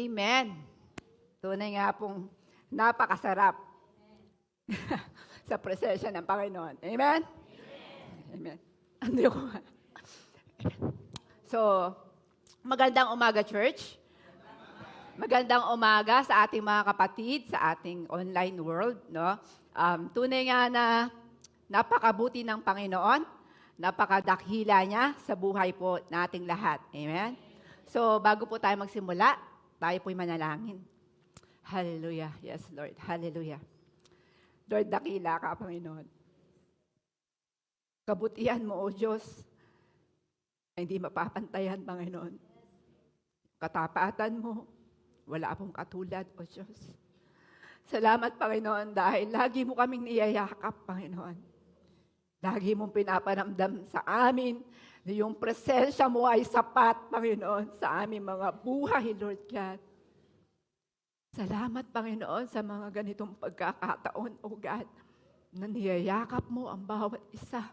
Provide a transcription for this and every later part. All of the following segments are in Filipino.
Amen. Tunay nga pong napakasarap sa presensya ng Panginoon. Amen? Amen. Ano ko nga? So, magandang umaga, church. Magandang umaga sa ating mga kapatid, sa ating online world. No? Tunay nga na napakabuti ng Panginoon, napakadakhila niya sa buhay po nating lahat. Amen? So, bago po tayo magsimula, tayo po'y manalangin. Hallelujah. Yes, Lord. Hallelujah. Lord, dakila ka, Panginoon. Kabutihan mo, O Diyos, na hindi mapapantayan, Panginoon. Katapatan mo, wala pong katulad, O Diyos. Salamat, Panginoon, dahil lagi mo kaming niyayakap, Panginoon. Lagi mong pinaparamdam sa amin na yung presensya mo ay sapat, Panginoon, sa aming mga buhay, Lord God. Salamat, Panginoon, sa mga ganitong pagkakataon, O God, na niyayakap mo ang bawat isa,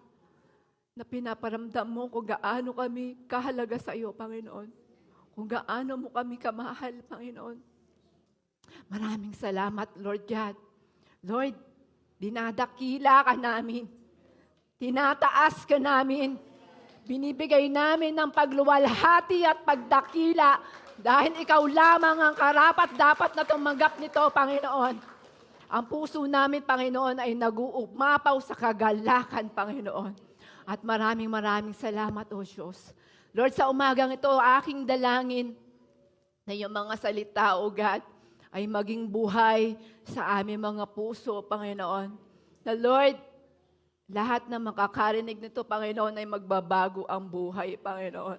na pinaparamdam mo kung gaano kami kahalaga sa iyo, Panginoon. Kung gaano mo kami kamahal, Panginoon. Maraming salamat, Lord God. Lord, dinadakila ka namin. Tinataas ka namin. Binibigay namin ng pagluwalhati at pagdakila dahil ikaw lamang ang karapat-dapat na tumanggap nito, Panginoon. Ang puso namin, Panginoon, ay nag-uumapaw sa kagalakan, Panginoon. At maraming salamat, O Diyos. Lord, sa umagang ito, aking dalangin na yung mga salita, O God, ay maging buhay sa aming mga puso, Panginoon. Na Lord, lahat na makakarinig nito, Panginoon, ay magbabago ang buhay, Panginoon.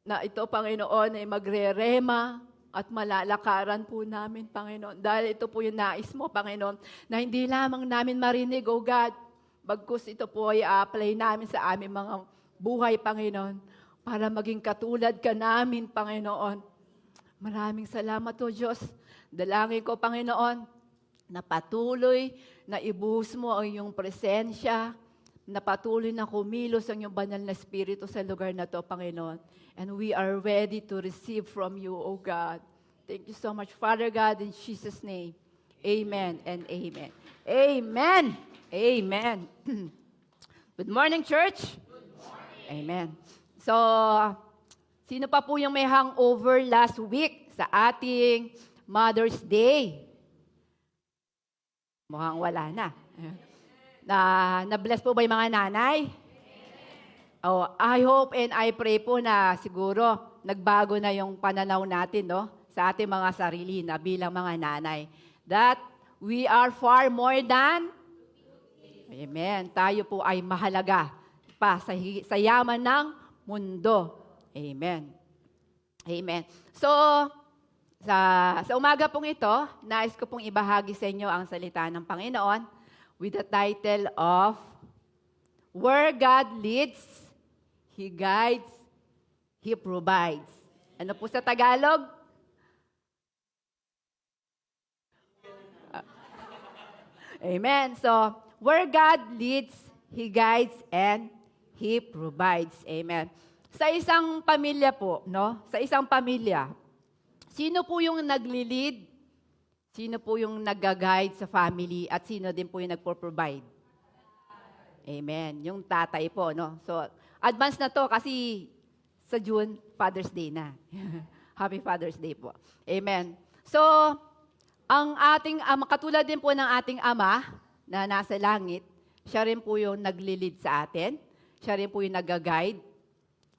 Na ito, Panginoon, ay magre-rema at malalakaran po namin, Panginoon. Dahil ito po yung nais mo, Panginoon, na hindi lamang namin marinig, O God, bagkus ito po ay apply namin sa aming mga buhay, Panginoon, para maging katulad ka namin, Panginoon. Maraming salamat, O Diyos. Dalangin ko, Panginoon, na patuloy na ibuhos mo ang iyong presensya, na patuloy na kumilos ang iyong banal na Espiritu sa lugar na to, Panginoon. And we are ready to receive from you, O God. Thank you so much, Father God, in Jesus' name. Amen and amen. Amen. Amen. Good morning, church. Good morning. Amen. So, sino pa po yung may hangover last week sa ating Mother's Day? Mukhang wala na. Na-bless po ba yung mga nanay? Oh, I hope and I pray po na siguro nagbago na yung pananaw natin, no, sa ating mga sarili na bilang mga nanay. That we are far more than, amen, tayo po ay mahalaga pa sa yaman ng mundo. Amen. Amen. So, sa umaga pong ito, nais ko pong ibahagi sa inyo ang salita ng Panginoon with the title of Where God Leads, He Guides, He Provides. Ano po sa Tagalog? Amen. So, where God leads, He guides, and He provides. Amen. Sa isang pamilya po, no? Sa isang pamilya, sino po yung nagli-lead? Sino po yung nag-guide sa family? At sino din po yung nagpo-provide? Amen. Yung tatay po, no? So, advance na to kasi sa June, Father's Day na. Happy Father's Day po. Amen. So, ang ating ama, katulad din po ng ating ama na nasa langit, siya rin po yung nagli-lead sa atin. Siya rin po yung nag-guide.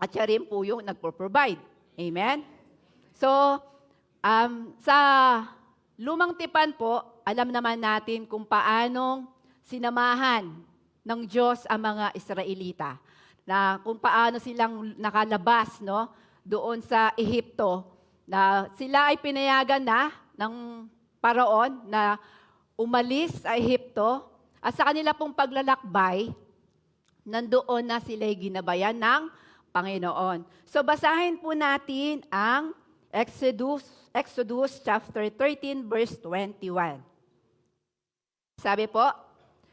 At siya rin po yung nagpo-provide. Amen? So, sa lumang tipan po, alam naman natin kung paanong sinamahan ng Diyos ang mga Israelita. Na kung paano silang nakalabas, no, doon sa Ehipto, na sila ay pinayagan na ng Paraon na umalis sa Ehipto, at sa kanila pong paglalakbay, nandoon na sila'y ginabayan ng Panginoon. So basahin po natin ang Exodus chapter 13, verse 21. Sabi po,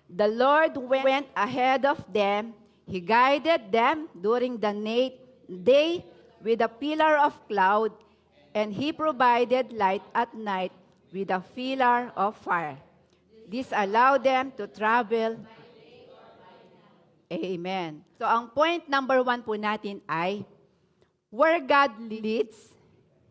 the Lord went ahead of them. He guided them during the day with a pillar of cloud And he provided light at night with a pillar of fire. This allowed them to travel. Amen. So ang point number 1 po natin ay, where God leads,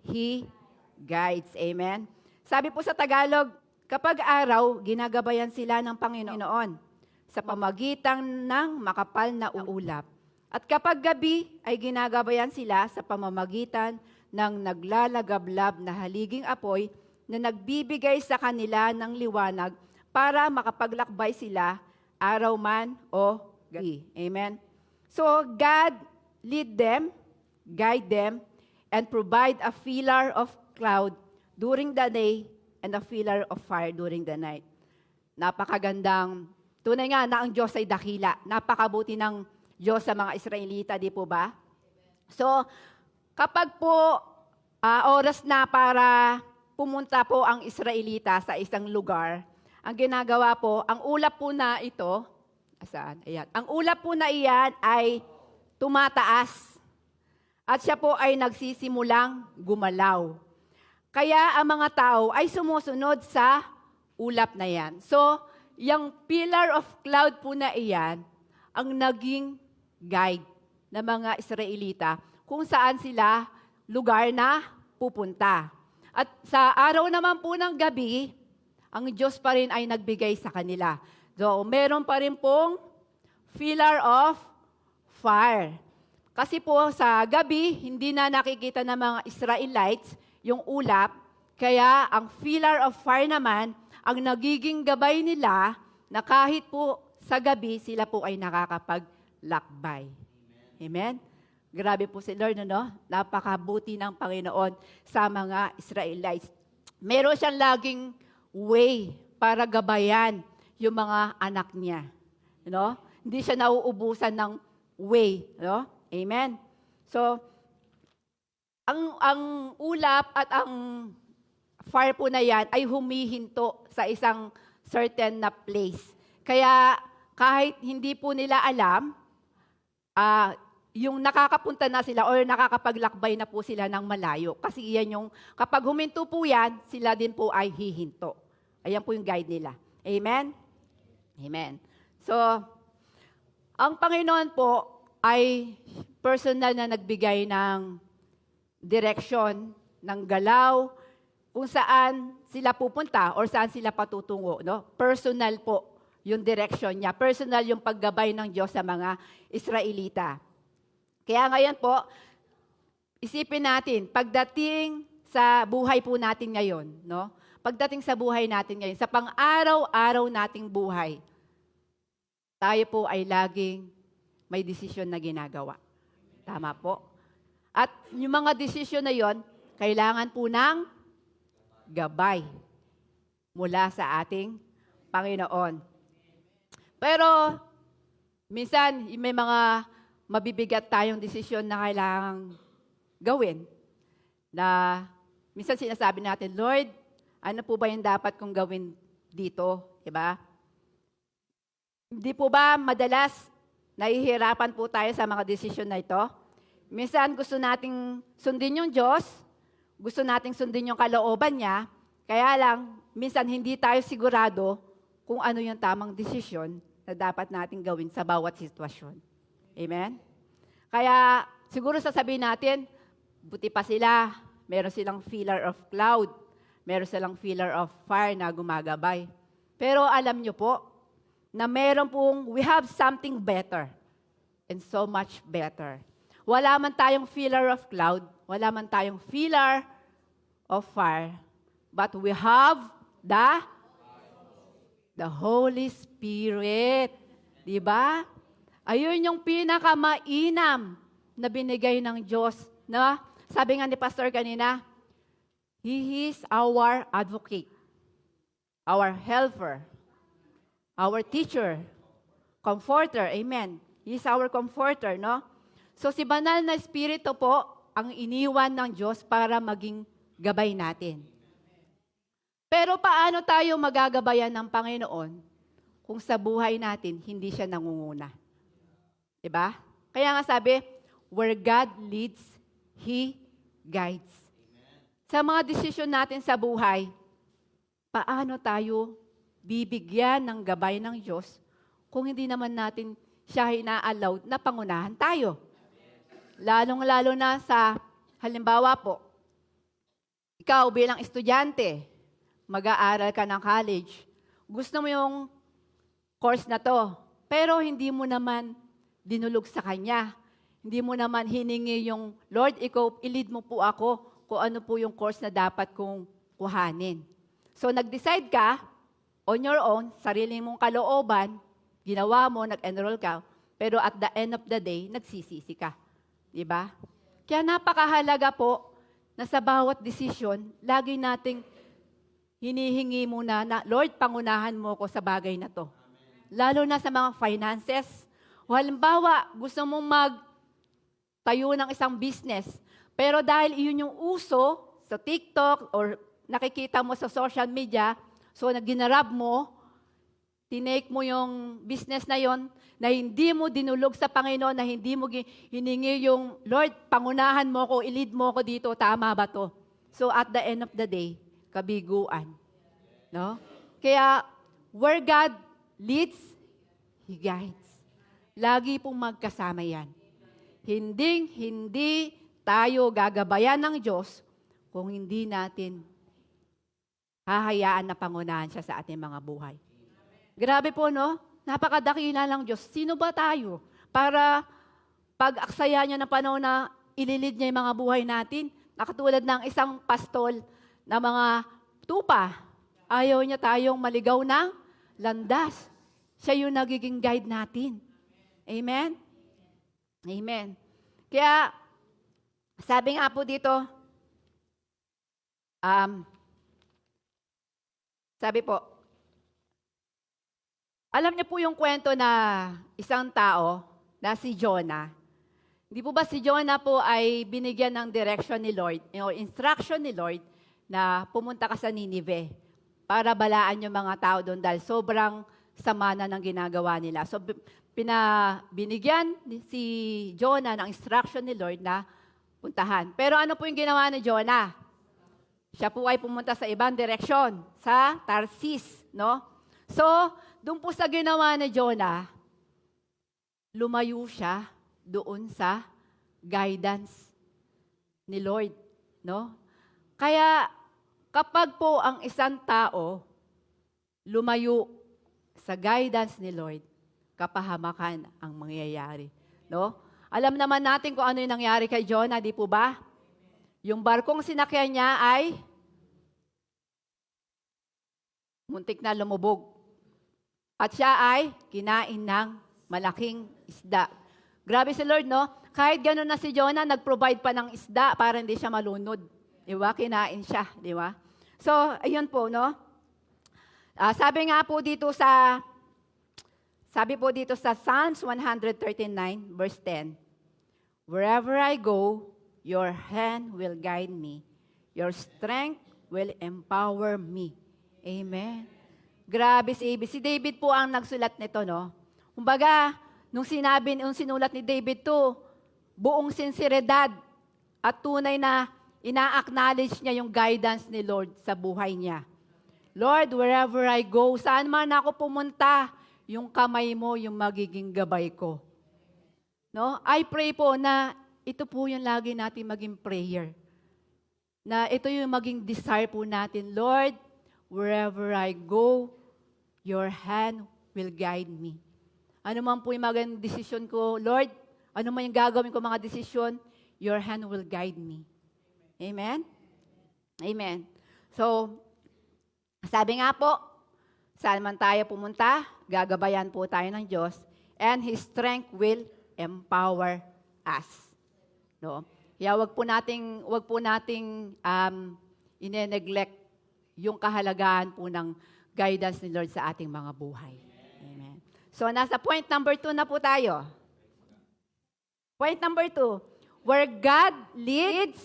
He guides. Amen. Sabi po sa Tagalog, kapag araw, ginagabayan sila ng Panginoon sa pamagitan ng makapal na ulap. At kapag gabi, ay ginagabayan sila sa pamamagitan ng naglalagablab na haliging apoy na nagbibigay sa kanila ng liwanag para makapaglakbay sila araw man o gabi. Amen. So, God lead them, guide them, and provide a pillar of cloud during the day and a pillar of fire during the night. Napakagandang, tunay nga na ang Diyos ay dakila. Napakabuti ng Diyos sa mga Israelita, di po ba? So, kapag po oras na para pumunta po ang Israelita sa isang lugar, ang ginagawa po, ang ulap po na ito, saan? Ayan. Ang ulap po na iyan ay tumataas. At siya po ay nagsisimulang gumalaw. Kaya ang mga tao ay sumusunod sa ulap na yan. So, yung pillar of cloud po na iyan, ang naging guide ng mga Israelita kung saan sila lugar na pupunta. At sa araw naman po ng gabi, ang Diyos pa rin ay nagbigay sa kanila. So, meron pa rin pong pillar of fire. Kasi po sa gabi, hindi na nakikita ng mga Israelites yung ulap, kaya ang pillar of fire naman, ang nagiging gabay nila na kahit po sa gabi, sila po ay nakakapaglakbay. Amen? Grabe po si Lord, no? Napakabuti ng Panginoon sa mga Israelites. Meron siyang laging way para gabayan yung mga anak niya. No? Hindi siya nauubusan ng way. No? Amen? So, ang ulap at ang fire po na yan ay humihinto sa isang certain na place. Kaya kahit hindi po nila alam, yung nakakapunta na sila or nakakapaglakbay na po sila ng malayo. Kasi yan yung, kapag huminto po yan, sila din po ay hihinto. Ayan po yung guide nila. Amen? Amen. So, ang Panginoon po ay personal na nagbigay ng direksyon, ng galaw, kung saan sila pupunta or saan sila patutungo. No? Personal po yung direksyon niya. Personal yung paggabay ng Diyos sa mga Israelita. Kaya ngayon po, isipin natin, pagdating sa buhay po natin ngayon, no? Pagdating sa buhay natin ngayon, sa pang-araw-araw nating buhay, tayo po ay laging may desisyon na ginagawa. Tama po? At yung mga desisyon na yon, kailangan po ng gabay mula sa ating Panginoon. Pero, minsan, may mga mabibigat tayong desisyon na kailangang gawin. Na minsan sinasabi natin, Lord, ano po ba yung dapat kong gawin dito? Diba? Hindi po ba madalas nahihirapan po tayo sa mga desisyon na ito? Minsan gusto nating sundin yung Diyos, gusto nating sundin yung kalooban niya, kaya lang, minsan hindi tayo sigurado kung ano yung tamang desisyon na dapat nating gawin sa bawat sitwasyon. Amen? Kaya siguro sasabihin natin, buti pa sila, meron silang pillar of cloud, meron silang pillar of fire na gumagabay. Pero alam nyo po, na meron pong, we have something better and so much better. Wala man tayong pillar of cloud, wala man tayong pillar of fire, but we have the Holy Spirit. Diba? Ayun yung pinakamainam na binigay ng Diyos. No? Sabi nga ni Pastor kanina, He is our advocate, our helper, our teacher, comforter. Amen. He is our comforter, no? So si Banal na Espiritu po ang iniwan ng Diyos para maging gabay natin. Pero paano tayo magagabayan ng Panginoon kung sa buhay natin hindi siya nangunguna? Diba? Kaya nga sabi, where God leads, He guides. sa mga desisyon natin sa buhay, paano tayo bibigyan ng gabay ng Diyos kung hindi naman natin siya ina-allow na pangunahan tayo? Lalong-lalo na sa, halimbawa po, ikaw bilang estudyante, mag-aaral ka ng college, gusto mo yung course na to, pero hindi mo naman dinulog sa Kanya. Hindi mo naman hiningi yung, Lord, ikaw, i-lead mo po ako kung ano po yung course na dapat kong kuhanin. So, nag-decide ka, on your own, sarili mong kalooban, ginawa mo, nag-enroll ka, pero at the end of the day, nagsisisi ka. Diba? Kaya napakahalaga po na sa bawat desisyon, lagi nating hinihingi muna na, Lord, pangunahan mo ko sa bagay na to. Lalo na sa mga finances. O halimbawa, gusto mong magtayo ng isang business, pero dahil iyon yung uso sa TikTok or nakikita mo sa social media, so ginarab mo, tinake mo yung business na yon na hindi mo dinulog sa Panginoon, na hindi mo hiningi yung, Lord, pangunahan mo ko, i-lead mo ko dito, tama ba to? So at the end of the day, kabiguan. No? Kaya, where God leads, He guides. Lagi pong magkasama yan. Hindi tayo gagabayan ng Diyos kung hindi natin hahayaan na pangunahan siya sa ating mga buhay. Grabe po, no? Napakadakila ng Diyos. Sino ba tayo para pag-aksaya niya ng panahon na ililid niya yung mga buhay natin? Nakatulad ng isang pastol na mga tupa. Ayaw niya tayong maligaw ng landas. Siya yung nagiging guide natin. Amen? Amen. Kaya, sabi nga po dito, sabi po, alam niyo po yung kwento na isang tao na si Jonah. Hindi po ba si Jonah po ay binigyan ng direction ni Lord, o instruction ni Lord na pumunta ka sa Nineveh para balaan yung mga tao doon dahil sobrang sama na ng ginagawa nila. So, binigyan si Jonah ng instruction ni Lord na puntahan. Pero ano po yung ginawa ni Jonah? Siya po ay pumunta sa ibang direksyon, sa Tarsis, no? So, doon po sa ginawa ni Jonah, lumayo siya doon sa guidance ni Lord, no? Kaya, kapag po ang isang tao lumayo sa guidance ni Lord, kapahamakan ang mangyayari, no? Alam naman natin kung ano yung nangyari kay Jonah, di po ba? Yung barkong sinakyan niya ay muntik na lumubog. At siya ay kinain ng malaking isda. Grabe si Lord, no? Kahit gano'n na si Jonah, nag-provide pa ng isda para hindi siya malunod. Di ba? Kinain siya, di ba? So, ayun po, no? Sabi po dito sa Psalms 139, verse 10, wherever I go, your hand will guide me. Your strength will empower me. Amen. Grabe si David po ang nagsulat nito, no? Kumbaga, nung sinulat ni David to, buong sinseridad at tunay na ina-acknowledge niya yung guidance ni Lord sa buhay niya. Lord, wherever I go, saan man ako pumunta, yung kamay mo yung magiging gabay ko. No? I pray po na ito po yung lagi natin maging prayer. Na ito yung maging desire po natin. Lord, wherever I go, your hand will guide me. Ano man po yung maging desisyon ko, Lord, ano man yung gagawin ko mga desisyon, your hand will guide me. Amen? Amen. So, sabi nga po, saan man tayo pumunta, gagabayan po tayo ng Diyos, and His strength will empower us. No? Kaya wag po nating ine-neglect yung kahalagahan po ng guidance ni Lord sa ating mga buhay. Amen. So, nasa point number 2 na po tayo. Point number 2, where God leads,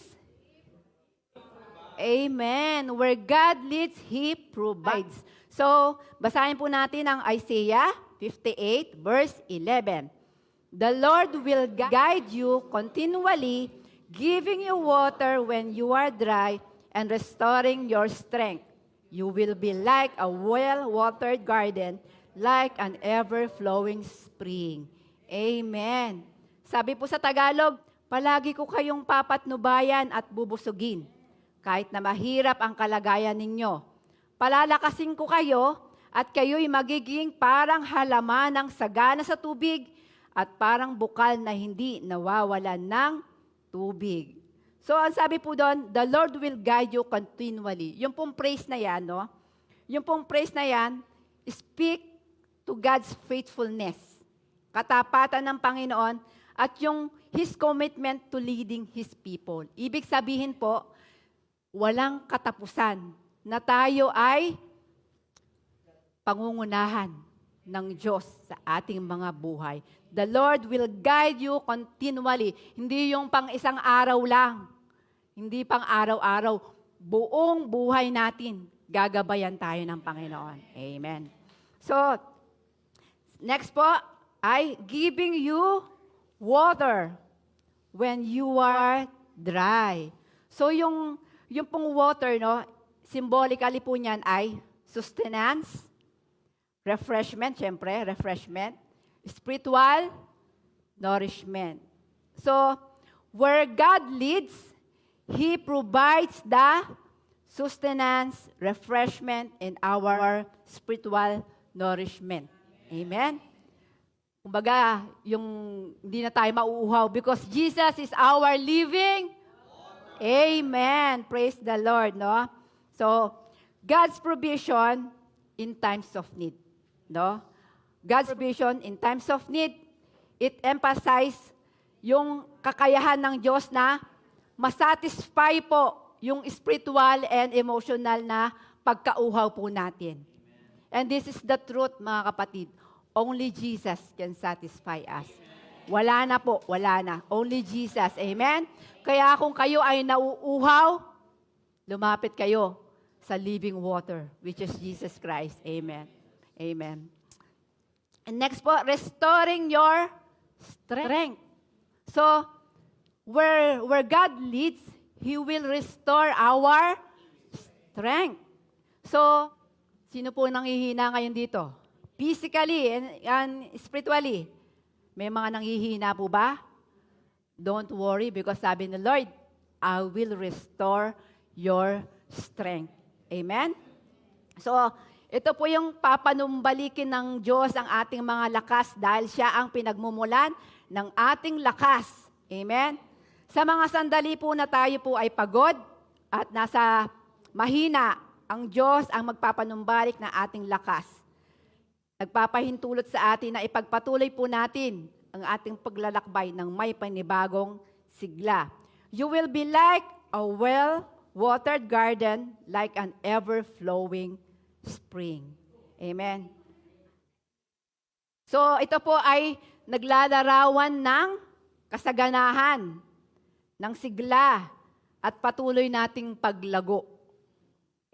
amen. Where God leads, He provides. So, basahin po natin ang Isaiah 58, verse 11. The Lord will guide you continually, giving you water when you are dry, and restoring your strength. You will be like a well-watered garden, like an ever-flowing spring. Amen. Sabi po sa Tagalog, palagi ko kayong papatnubayan at bubusugin. Kahit na mahirap ang kalagayan ninyo, palalakasin ko kayo at kayo'y magiging parang halaman ng sagana sa tubig at parang bukal na hindi nawawalan ng tubig. So, ang sabi po doon, the Lord will guide you continually. Yung pong praise na yan, no? Yung pong praise na yan, speak to God's faithfulness, katapatan ng Panginoon, at yung His commitment to leading His people. Ibig sabihin po, walang katapusan na tayo ay pangungunahan ng Diyos sa ating mga buhay. The Lord will guide you continually. Hindi yung pang isang araw lang. Hindi pang araw-araw. Buong buhay natin, gagabayan tayo ng Panginoon. Amen. So, next po ay giving you water when you are dry. So, yung pong water, no, symbolically po niyan ay sustenance, refreshment, syempre, refreshment, spiritual, nourishment. So, where God leads, He provides the sustenance, refreshment, and our spiritual nourishment. Amen? Kumbaga, yung hindi na tayo mauuhaw because Jesus is our living. Amen. Praise the Lord, no? So, God's provision in times of need, no? God's provision in times of need, it emphasizes yung kakayahan ng Diyos na masatisfy po yung spiritual and emotional na pagkauhaw po natin. And this is the truth, mga kapatid. Only Jesus can satisfy us. Wala na po, wala na. Only Jesus. Amen? Kaya kung kayo ay nauuhaw, lumapit kayo sa living water, which is Jesus Christ. Amen. Amen. And next po, restoring your strength. So, where God leads, He will restore our strength. So, sino po nanghihina ngayon dito? Physically and spiritually. May mga nanghihina po ba? Don't worry because sabi ni Lord, I will restore your strength. Amen? So, ito po yung papanumbalikin ng Diyos ang ating mga lakas dahil siya ang pinagmumulan ng ating lakas. Amen? Sa mga sandali po na tayo po ay pagod at nasa mahina, ang Diyos ang magpapanumbalik ng ating lakas. Nagpapahintulot sa atin na ipagpatuloy po natin ang ating paglalakbay ng may panibagong sigla. You will be like a well-watered garden, like an ever-flowing spring. Amen. So, ito po ay naglalarawan ng kasaganahan, ng sigla, at patuloy nating paglago.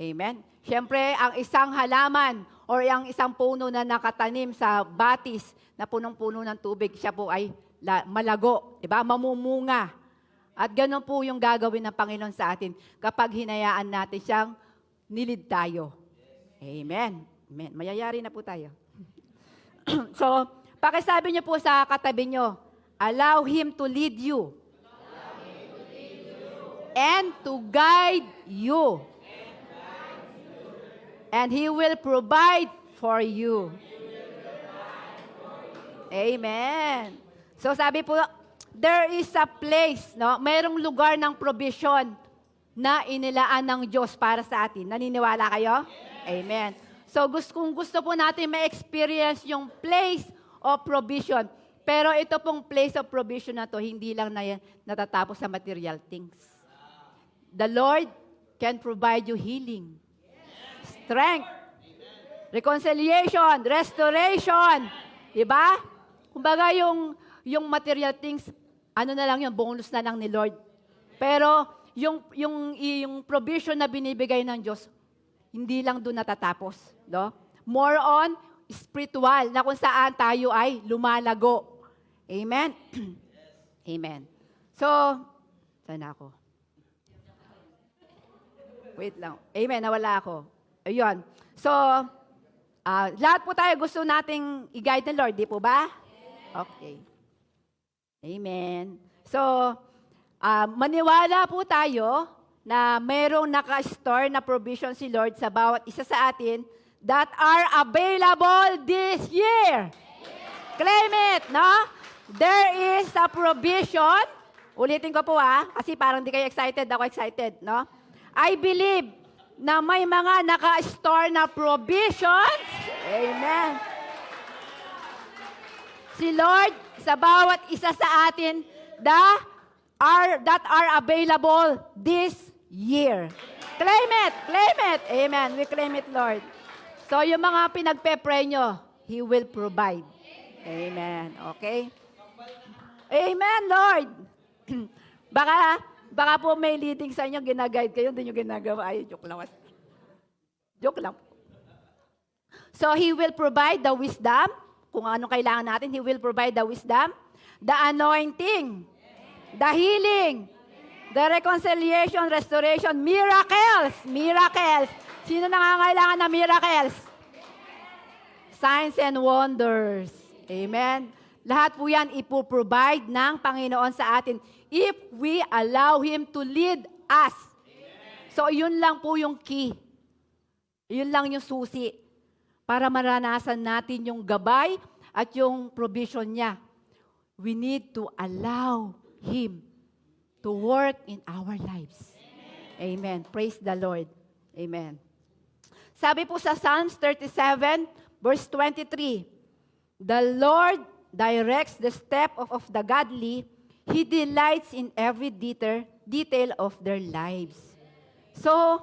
Amen. Siyempre, ang isang halaman or ang isang puno na nakatanim sa batis na punong-puno ng tubig, siya po ay malago, diba? Mamumunga. At ganoon po yung gagawin ng Panginoon sa atin kapag hinayaan natin siyang nilid tayo. Amen. Amen. Mayayari na po tayo. So, pakisabi niyo po sa katabi niyo, allow Him to lead you. And to guide you. And He will provide for you. Amen. So sabi po, there is a place, no? Mayroong lugar ng provision na inilaan ng Diyos para sa atin. Naniniwala kayo? Amen. So kung gusto po natin ma-experience yung place of provision, pero ito pong place of provision na to, hindi lang na natatapos sa material things. The Lord can provide you healing, strength, reconciliation, restoration. Diba? Kumbaga yung material things, ano na lang yun, bonus na lang ni Lord. Pero yung provision na binibigay ng Diyos, hindi lang doon natatapos. No? More on spiritual, na kung saan tayo ay lumalago. Amen? Amen. So, saan ako? Wait lang. Amen, nawala ako. Ayun. So, lahat po tayo gusto nating i-guide ng Lord, di po ba? Okay. Amen. So, maniwala po tayo na mayroong naka-store na provision si Lord sa bawat isa sa atin that are available this year. Claim it, no? There is a provision. Ulitin ko po kasi parang di kayo excited, ako excited, no? I believe na may mga naka-store na provisions. Amen. Si Lord, sa bawat isa sa atin, that are available this year. Claim it, claim it. Amen. We claim it, Lord. So, yung mga pinagpe-pray nyo, He will provide. Amen. Okay? Amen, Lord. Baka po may leading sa inyo, ginaguide kayo, hindi nyo ginagawa. Ay, joke lang. Joke lang. So, He will provide the wisdom. Kung ano kailangan natin, He will provide the wisdom, the anointing, the healing, the reconciliation, restoration, miracles. Miracles. Sino nangangailangan ng miracles? Signs and wonders. Amen. Lahat po yan ipoprovide ng Panginoon sa atin if we allow Him to lead us. So, yun lang po yung key. Yun lang yung susi para maranasan natin yung gabay at yung provision niya. We need to allow Him to work in our lives. Amen. Praise the Lord. Amen. Sabi po sa Psalms 37, verse 23, the Lord directs the step of the godly. He delights in every detail of their lives. So,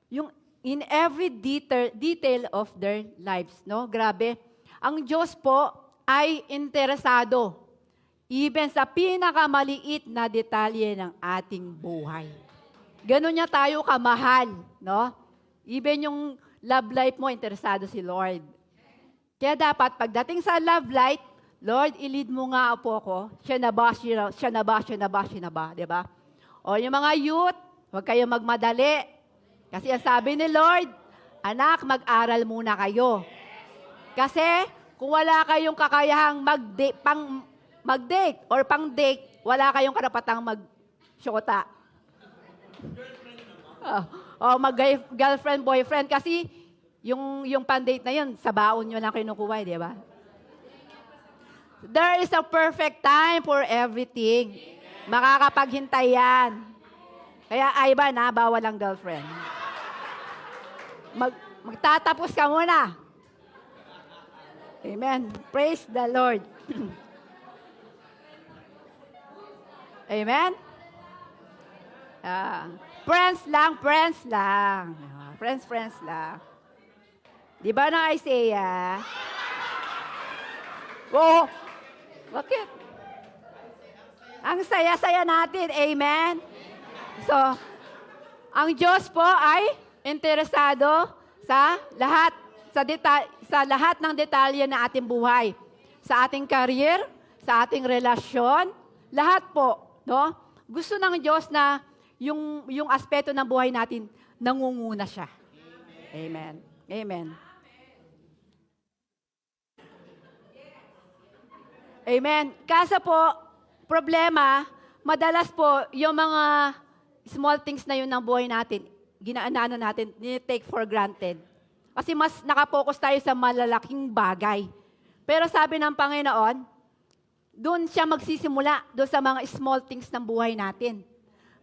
yung in every detail of their lives, no? Grabe. Ang Diyos po ay interesado even sa pinakamaliit na detalye ng ating buhay. Ganon niya tayo kamahal, no? Even yung love life mo, interesado si Lord. Kaya dapat, pagdating sa love life, Lord, i-lead mo nga po ako. Siya na ba? Diba? O yung mga youth, huwag kayong magmadali. Kasi ang sabi ni Lord, anak, mag-aral muna kayo. Kasi kung wala kayong kakayahang mag-date or pang-date, wala kayong karapatang mag-shota. Mag-girlfriend, boyfriend. Kasi yung pang-date na yun, sa baon nyo lang kinukuha, di ba? There is a perfect time for everything. Makakapaghintay yan. Kaya Ivan, bawal ang girlfriend. Magtatapos ka muna. Amen. Praise the Lord. Amen? Friends lang. Friends lang. Di ba na Isaiah? Oo. Bakit? Ang saya-saya natin. Amen? So, ang Diyos po ay interesado sa lahat ng detalye na ating buhay. Sa ating career, sa ating relasyon, lahat po, no? Gusto ng Diyos na yung aspeto ng buhay natin nangunguna siya. Amen. Amen. Amen. Kaso po, problema, madalas po, yung mga small things na yun ng buhay natin, ginaano natin, take for granted. Kasi mas nakapokus tayo sa malalaking bagay. Pero sabi ng Panginoon, doon siya magsisimula, doon sa mga small things ng buhay natin.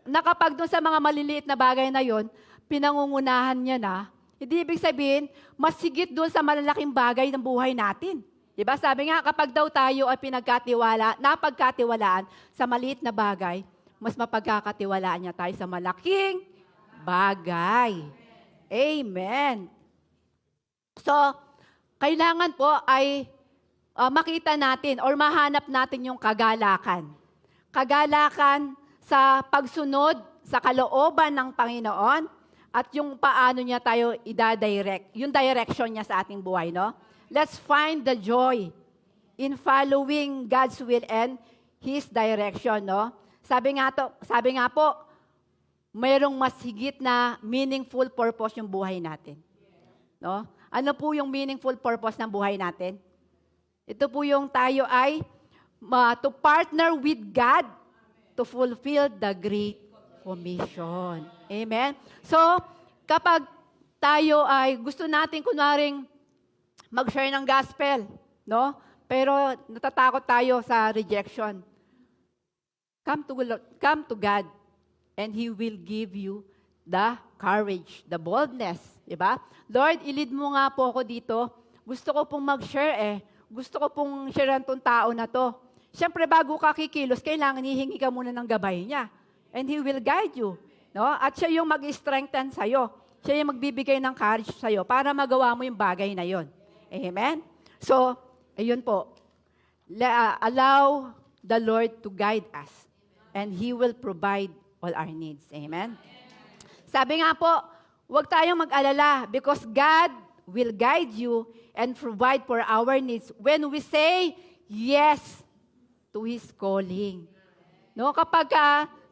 Nakapag doon sa mga maliliit na bagay na yon, pinangungunahan niya na, hindi ibig sabihin, mas higit doon sa malalaking bagay ng buhay natin. Diba? Sabi nga, kapag daw tayo ay napagkatiwalaan sa maliit na bagay, mas mapagkakatiwalaan niya tayo sa malaking bagay. Amen. So, kailangan po ay makita natin or mahanap natin yung kagalakan. Kagalakan sa pagsunod sa kalooban ng Panginoon at yung paano niya tayo i-direct, yung direction niya sa ating buhay, no? Let's find the joy in following God's will and His direction, no? Sabi nga po, mayroong mas higit na meaningful purpose yung buhay natin. No? Ano po yung meaningful purpose ng buhay natin? Ito po yung tayo ay to partner with God to fulfill the Great Commission. Amen? So, kapag tayo ay gusto natin kunwaring mag-share ng gospel, no? Pero natatakot tayo sa rejection. Come to God and He will give you the courage, the boldness. Diba? Lord, ilid mo nga po ako dito. Gusto ko pong mag-share Gusto ko pong sharean tong tao na to. Siyempre, bago ka kikilos, kailangan hihingi ka muna ng gabay niya. And He will guide you. No? At siya yung mag-strengthen sa'yo. Siya yung magbibigay ng courage sa'yo para magawa mo yung bagay na yon. Amen? So, ayun po. Allow the Lord to guide us. And He will provide all our needs. Amen? Sabi nga po, huwag tayong mag-alala because God will guide you and provide for our needs when we say yes to His calling. No, kapag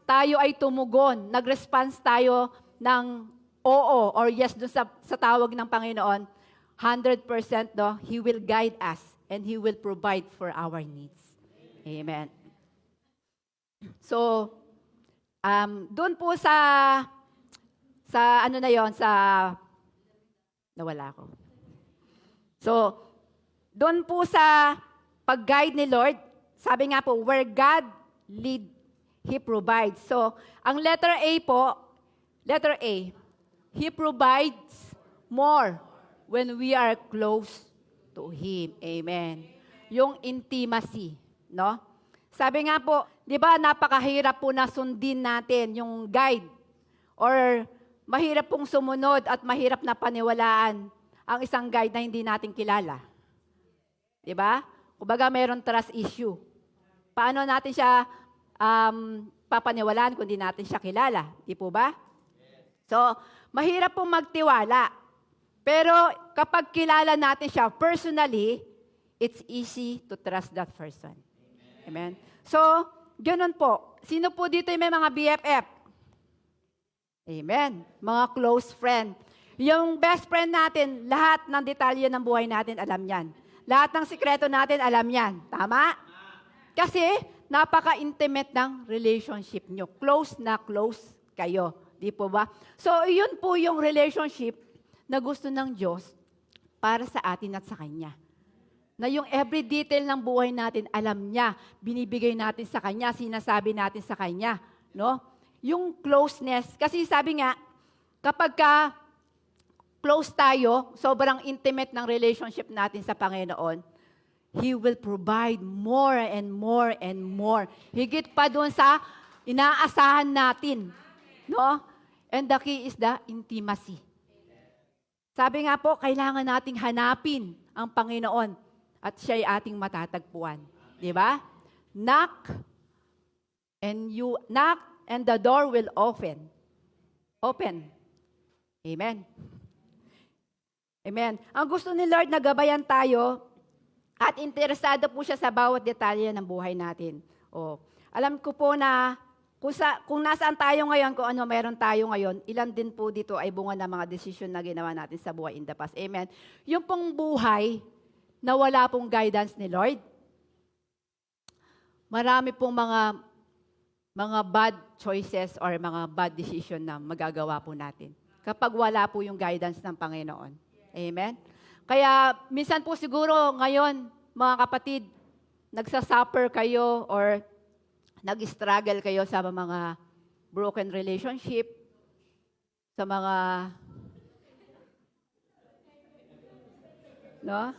tayo ay tumugon, nag-response tayo ng oo or yes doon sa tawag ng Panginoon, 100% He will guide us and He will provide for our needs. Amen. So, doon po sa ano na yon, nawala ko. So, doon po sa pag-guide ni Lord, sabi nga po, where God lead, He provides. So, ang letter A po, letter A, He provides more when we are close to Him. Amen. Yung intimacy, no? Sabi nga po, di ba napakahirap po na sundin natin yung guide or mahirap pong sumunod at mahirap na paniwalaan ang isang guide na hindi natin kilala. Di ba? Kumbaga mayroon trust issue. Paano natin siya papaniwalaan kung di natin siya kilala? Di po ba? So, mahirap pong magtiwala. Pero kapag kilala natin siya personally, it's easy to trust that person. Amen? So, ganun po. Sino po dito yung may mga BFF? Amen. Mga close friend. Yung best friend natin, lahat ng detalye ng buhay natin, alam yan. Lahat ng sikreto natin, alam yan. Tama? Kasi, napaka-intimate ng relationship nyo. Close na close kayo. Di po ba? So, yun po yung relationship na gusto ng Diyos para sa atin at sa Kanya. Na yung every detail ng buhay natin, alam niya, binibigay natin sa Kanya, sinasabi natin sa Kanya. No? Yung closeness, kasi sabi nga, kapag close tayo, sobrang intimate ng relationship natin sa Panginoon, He will provide more and more and more. Higit pa doon sa inaasahan natin. No? And the key is the intimacy. Sabi nga po, kailangan nating hanapin ang Panginoon at siya'y ating matatagpuan. Di ba? Knock and the door will open. Open. Amen. Amen. Ang gusto ni Lord na gabayan tayo at interesado po siya sa bawat detalye ng buhay natin. Alam ko po na kung nasaan tayo ngayon, kung ano meron tayo ngayon, ilan din po dito ay bunga ng mga desisyon na ginawa natin sa buhay in the past. Amen. Yung pong buhay na wala pong guidance ni Lord, marami pong mga bad choices or mga bad decision na magagawa po natin kapag wala po yung guidance ng Panginoon. Amen? Kaya minsan po siguro ngayon, mga kapatid, nagsasuffer kayo or nag-struggle kayo sa mga broken relationship, sa mga, no?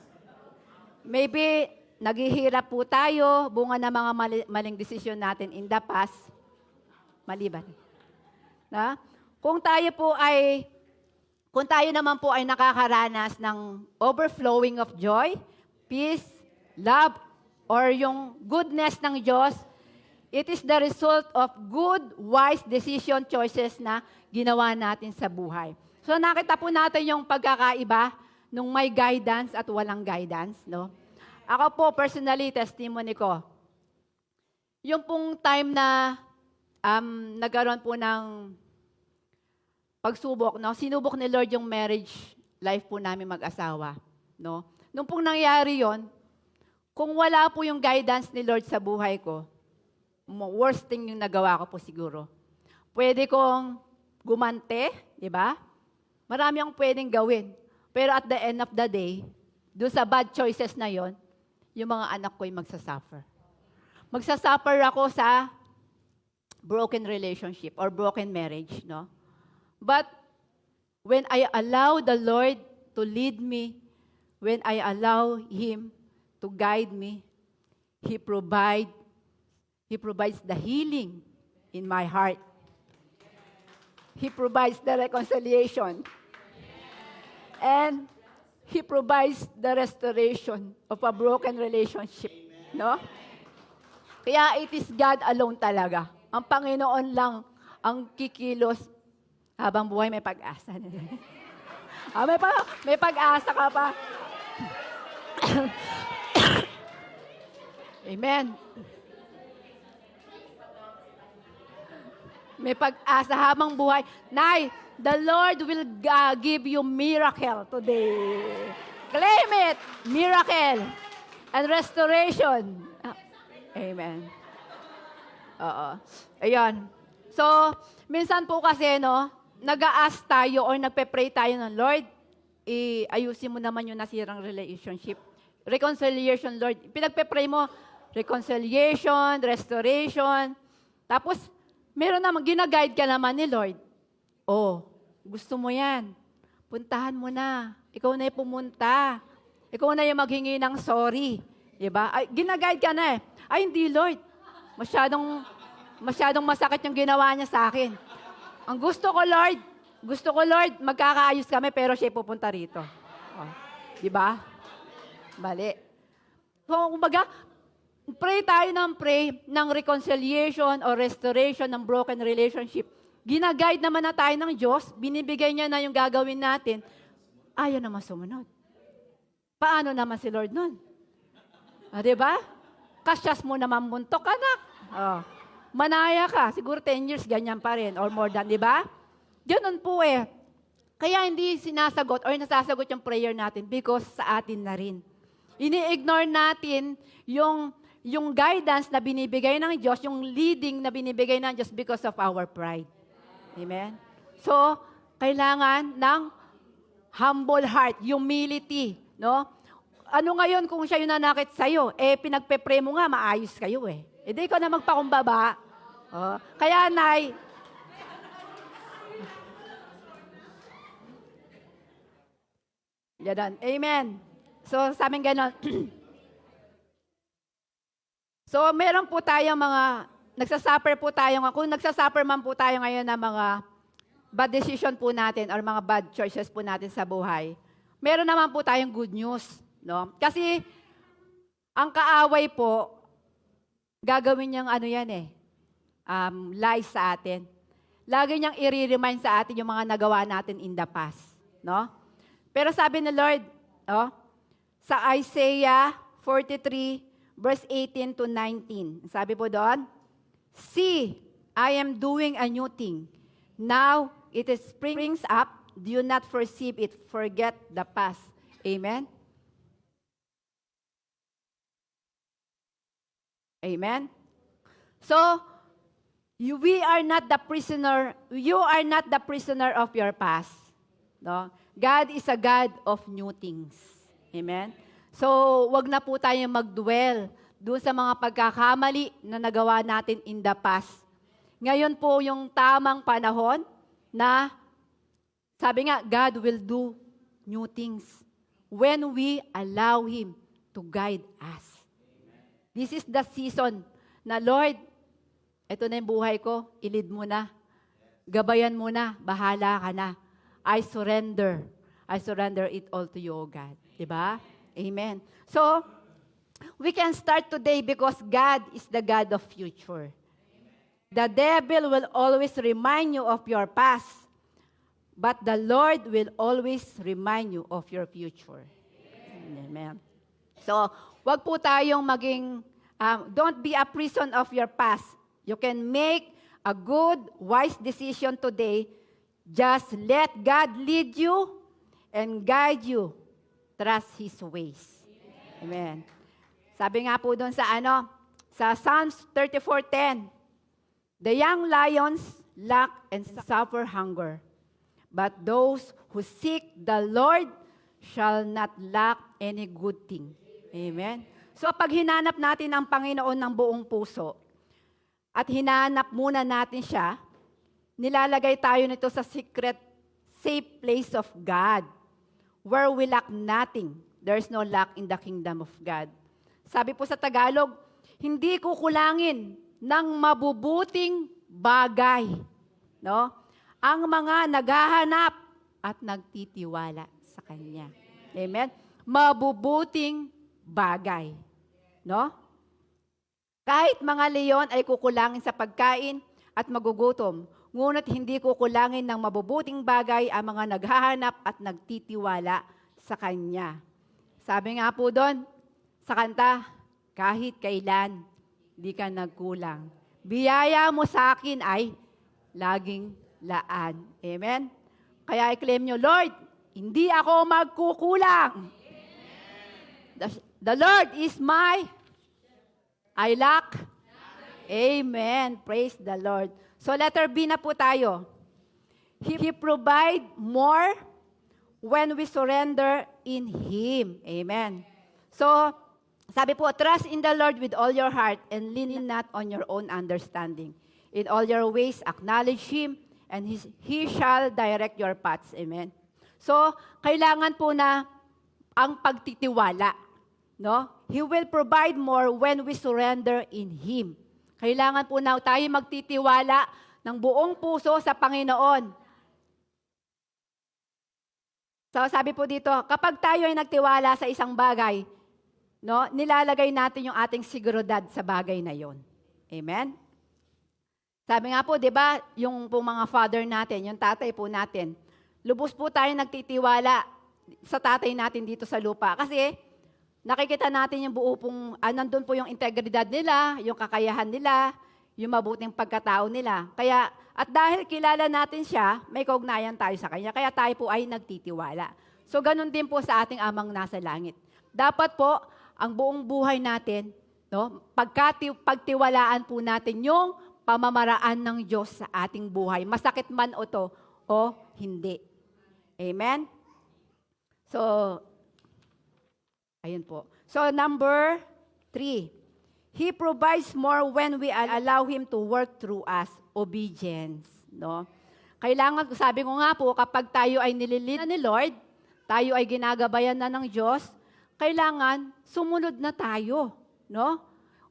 Maybe, naghihirap po tayo, bunga ng mga maling desisyon natin in the past, maliban. Na? Kung tayo naman po ay nakakaranas ng overflowing of joy, peace, love, or yung goodness ng Diyos, it is the result of good, wise decision choices na ginawa natin sa buhay. So nakita po natin yung pagkakaiba nung may guidance at walang guidance, no? Ako po, personally, testimony ko, yung pong time na nagkaroon po ng pagsubok, no? Sinubok ni Lord yung marriage life po namin mag-asawa, no? Nung pong nangyari yon, kung wala po yung guidance ni Lord sa buhay ko, worst thing yung nagawa ko po siguro. Pwede kong gumante, di ba? Marami akong pwedeng gawin. Pero at the end of the day, doon sa bad choices na yon, yung mga anak ko ay magsasuffer. Magsasuffer ako sa broken relationship or broken marriage, no? But when I allow the Lord to lead me, when I allow Him to guide me, He provides the healing in my heart. He provides the reconciliation. And He provides the restoration of a broken relationship. No? Kaya it is God alone talaga. Ang Panginoon lang ang kikilos habang buhay may pag-asa. May pag-asa ka pa. Amen. May pag-asa habang buhay. Nay, the Lord will give you miracle today. Claim it. Miracle. And restoration. Amen. Oo. Ayan. So, minsan po kasi, no, nag-a-ask tayo or nagpe-pray tayo ng Lord, ayusin mo naman yung nasirang relationship. Reconciliation, Lord. Pinagpe-pray mo, reconciliation, restoration. Tapos, meron naman, gina-guide ka naman ni Lord. Oh, gusto mo yan. Puntahan mo na. Ikaw na yung pumunta. Ikaw na yung maghingi ng sorry. Diba? Ay, gina-guide ka na eh. Ay, hindi, Lord. Masyadong masakit yung ginawa niya sa akin. Ang gusto ko, Lord, magkakaayos kami, pero siya pupunta rito. Oh, diba? Bali. So, kumbaga, pray ng reconciliation or restoration ng broken relationship. Gina-guide naman na tayo ng Diyos, binibigay niya na yung gagawin natin, ayaw naman sumunod. Paano naman si Lord nun? Diba? Kasyas mo naman muntok, anak. Oh. Manaya ka, siguro 10 years, ganyan pa rin, or more than, diba? Ganun po eh. Kaya hindi sinasagot or nasasagot yung prayer natin because sa atin na rin. Ini-ignore natin yung guidance na binibigay ng Diyos, yung leading na binibigay ng Diyos because of our pride. Amen? So, kailangan ng humble heart, humility, no? Ano ngayon kung siya yung nanakit sa'yo? Pinagpe-pray mo nga, maayos kayo eh. Di ko na magpakumbaba. Oh. Kaya, Nay, yan. Amen. So, sa amin ganon. So, meron po tayong mga, nagsasuffer po tayo, kung nagsasuffer man po tayo ngayon ng mga bad decision po natin or mga bad choices po natin sa buhay, meron naman po tayong good news. No? Kasi, ang kaaway po, gagawin niyang lies sa atin. Lagi niyang i-remind sa atin yung mga nagawa natin in the past. No? Pero sabi ni Lord, sa Isaiah 43, verse 18 to 19. Sabi po doon, see, I am doing a new thing. Now, it springs up. Do you not perceive it? Forget the past. Amen? Amen? So, we are not the prisoner. You are not the prisoner of your past. No? God is a God of new things. Amen? So, wag na po tayo mag-dwell doon sa mga pagkakamali na nagawa natin in the past. Ngayon po yung tamang panahon na, sabi nga, God will do new things when we allow Him to guide us. This is the season na, Lord, ito na yung buhay ko, ilid mo na. Gabayan mo na, bahala ka na. I surrender it all to you, O God. Diba? Amen. So, we can start today because God is the God of future. The devil will always remind you of your past, but the Lord will always remind you of your future. Amen. So, wag po tayong maging, don't be a prison of your past. You can make a good, wise decision today Just let God lead you and guide you. Trust His ways. Amen. Sabi nga po doon sa Psalms 34:10, the young lions lack and suffer hunger, but those who seek the Lord shall not lack any good thing. Amen. So pag hinanap natin ang Panginoon ng buong puso, at hinanap muna natin siya, nilalagay tayo nito sa secret, safe place of God, where we lack nothing. There is no lack in the kingdom of God. Sabi po sa Tagalog, hindi kukulangin ng mabubuting bagay, no? Ang mga naghahanap at nagtitiwala sa Kanya. Amen? Mabubuting bagay, no? Kahit mga leon ay kukulangin sa pagkain at magugutom, ngunit hindi kukulangin ng mabubuting bagay ang mga naghahanap at nagtitiwala sa Kanya. Sabi nga po doon, sa kanta, kahit kailan, di ka nagkulang. Biyaya mo sa akin ay laging laan. Amen? Kaya i-claim nyo, Lord, hindi ako magkukulang. The Lord is my I lack. Amen. Praise the Lord. So letter B na po tayo. He provide more when we surrender in Him. Amen. So, sabi po, trust in the Lord with all your heart and lean not on your own understanding. In all your ways, acknowledge Him and He shall direct your paths. Amen. So, kailangan po na ang pagtitiwala. No? He will provide more when we surrender in Him. Kailangan po na tayo magtitiwala ng buong puso sa Panginoon. So, sabi po dito, kapag tayo ay nagtiwala sa isang bagay, no, nilalagay natin yung ating seguridad sa bagay na yon. Amen? Sabi nga po, di ba, yung po mga father natin, yung tatay po natin, lubos po tayo nagtitiwala sa tatay natin dito sa lupa. Kasi, nakikita natin yung buo pong, nandun po yung integridad nila, yung kakayahan nila, yung mabuting pagkatao nila. Kaya, at dahil kilala natin siya, may kaugnayan tayo sa kanya. Kaya tayo po ay nagtitiwala. So, ganun din po sa ating amang nasa langit. Dapat po, ang buong buhay natin, no, pagtiwalaan po natin yung pamamaraan ng Diyos sa ating buhay. Masakit man o to, o hindi. Amen? So, ayun po. So, number 3. He provides more when we allow Him to work through us. Obedience. No? Kailangan, sabi ko nga po, kapag tayo ay nililid ni Lord, tayo ay ginagabayan na ng Diyos, kailangan sumunod na tayo. No?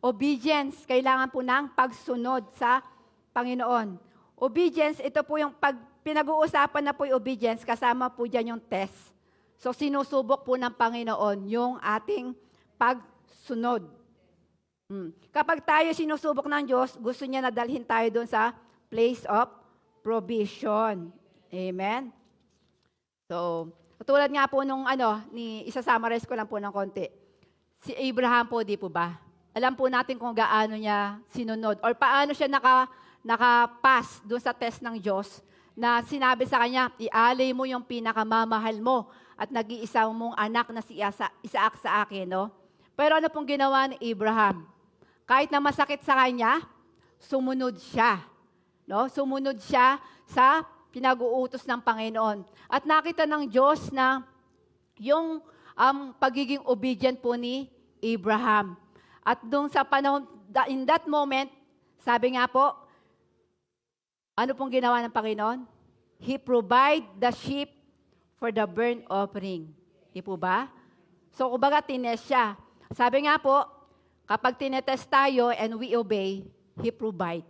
Obedience, kailangan po ng pagsunod sa Panginoon. Obedience, ito po yung pinag-uusapan na po yung obedience, kasama po dyan yung test. So, sinusubok po ng Panginoon yung ating pagsunod. Kapag tayo sinusubok ng Diyos, gusto niya na dalhin tayo doon sa place of provision. Amen? So, katulad nga po nung isa-summarize ko lang po ng konti. Si Abraham po, di po ba? Alam po natin kung gaano niya sinunod or paano siya nakapass doon sa test ng Diyos na sinabi sa kanya, ialay mo yung pinakamamahal mo at nag-iisa mong anak na si Isaac sa akin, no? Pero ano pong ginawa ni Abraham? Kahit na masakit sa kanya, sumunod siya. No? Sumunod siya sa pinag-uutos ng Panginoon. At nakita ng Diyos na yung pagiging obedient po ni Abraham. At doon sa panahon, in that moment, sabi nga po, ano pong ginawa ng Panginoon? He provide the sheep for the burnt offering. Di po ba? So, kumbaga, tinest siya. Sabi nga po, kapag tinetest tayo and we obey, He provide.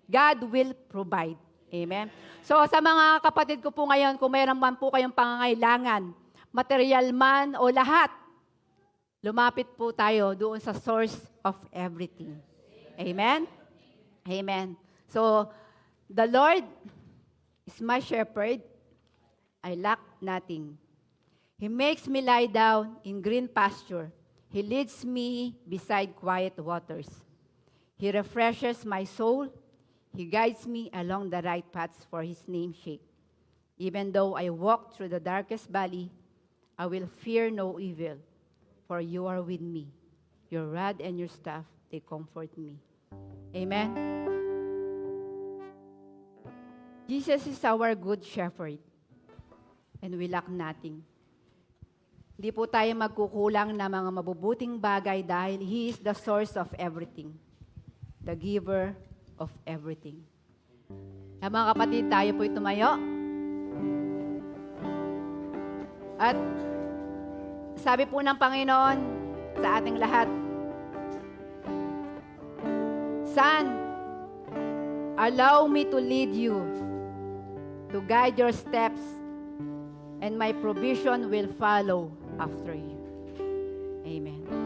God will provide. Amen? So, sa mga kapatid ko po ngayon, kung mayroon man po kayong pangangailangan, material man o lahat, lumapit po tayo doon sa source of everything. Amen? Amen. So, the Lord is my shepherd. I lack nothing. He makes me lie down in green pasture. He leads me beside quiet waters. He refreshes my soul. He guides me along the right paths for His name's sake. Even though I walk through the darkest valley, I will fear no evil, for you are with me. Your rod and your staff, they comfort me. Amen? Jesus is our good shepherd, and we lack nothing. Hindi po tayo magkukulang na mga mabubuting bagay dahil He is the source of everything, the giver of everything. Mga kapatid, tayo po'y tumayo. At sabi po ng Panginoon sa ating lahat, Son, allow me to lead you, to guide your steps, and my provision will follow after you. Amen.